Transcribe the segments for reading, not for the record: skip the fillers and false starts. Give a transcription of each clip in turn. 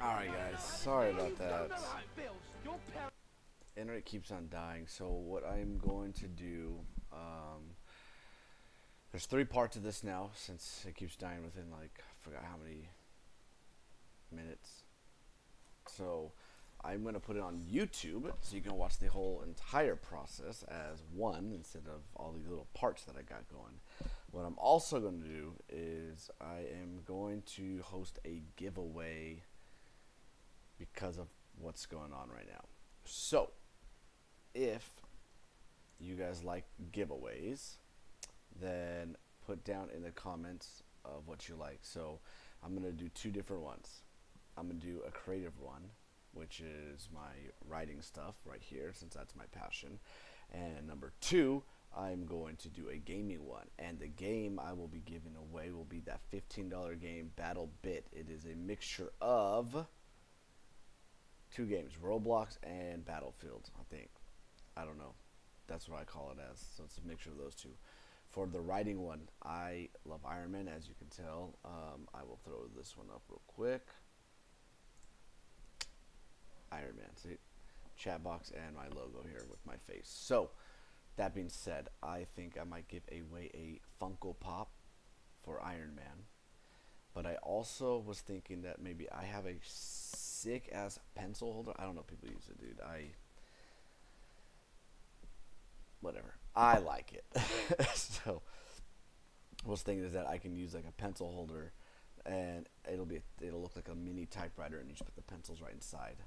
Alright guys, sorry about that. Internet keeps on dying, so what I'm going to do, there's 3 parts of this now, since it keeps dying within like, I forgot how many minutes. So I'm going to put it on YouTube, so you can watch the whole entire process as one, instead of all these little parts that I got going. What I'm also going to do is I am going to host a giveaway because of what's going on right now. So if you guys like giveaways, then put down in the comments of what you like. So I'm going to do 2 different ones. I'm going to do a creative one, which is my writing stuff right here, since that's my passion. And number 2, I'm going to do a gaming one. And the game I will be giving away will be that $15 game, Battle Bit. It is a mixture of 2 games, Roblox and Battlefield, I think. I don't know. That's what I call it as. So it's a mixture of those 2. For the writing one, I love Iron Man, as you can tell. I will throw this one up real quick. Iron Man, see? Chat box and my logo here with my face. So, that being said, I think I might give away a Funko Pop for Iron Man. But I also was thinking that maybe I have a sick ass pencil holder. I don't know if people use it, dude. Whatever. I like it. So, I was thinking is that I can use like a pencil holder, and it'll look like a mini typewriter, and you just put the pencils right inside.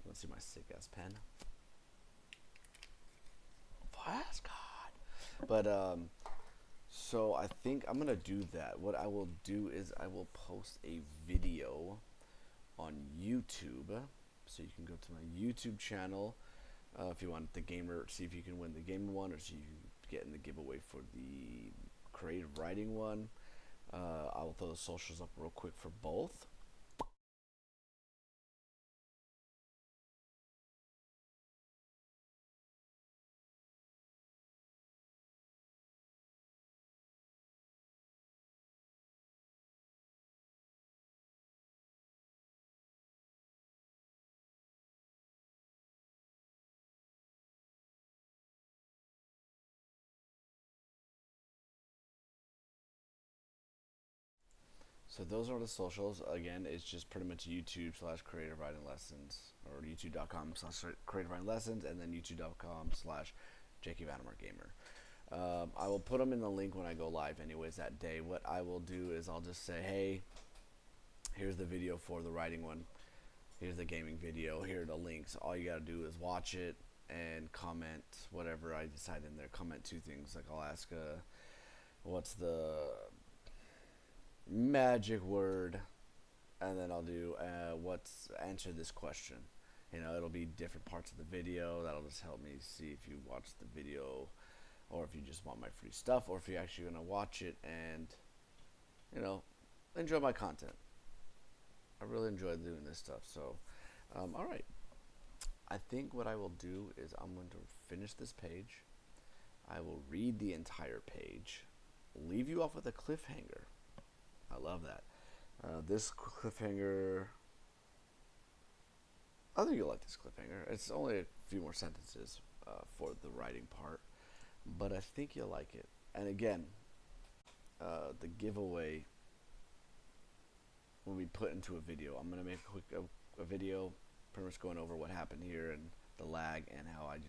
Let's see my sick ass pen. Fast God. But so I think I'm gonna do that. What I will do is I will post a video on YouTube, so you can go to my YouTube channel if you want the gamer. See if you can win the gamer one, or see if you get in the giveaway for the creative writing one. I will throw the socials up real quick for both. So those are the socials. Again, it's just pretty much YouTube/creative writing lessons, or YouTube.com/creative writing lessons, and then YouTube.com/Jakey Vanamer Gamer. I will put them in the link when I go live anyways that day. What I will do is I'll just say, hey, here's the video for the writing one. Here's the gaming video. Here are the links. All you gotta do is watch it and comment whatever I decide in there. Comment 2 things. Like I'll ask, what's the magic word, and then I'll do answer this question. You know, it'll be different parts of the video. That'll just help me see if you watched the video, or if you just want my free stuff, or if you're actually gonna watch it and, you know, enjoy my content. I really enjoy doing this stuff. So all right, I think what I will do is I'm going to finish this page. I will read the entire page, leave you off with a cliffhanger. I love that. This cliffhanger, I think you'll like this cliffhanger. It's only a few more sentences for the writing part, but I think you'll like it. And again, the giveaway will be put into a video. I'm going to make a video pretty much going over what happened here and the lag and how I just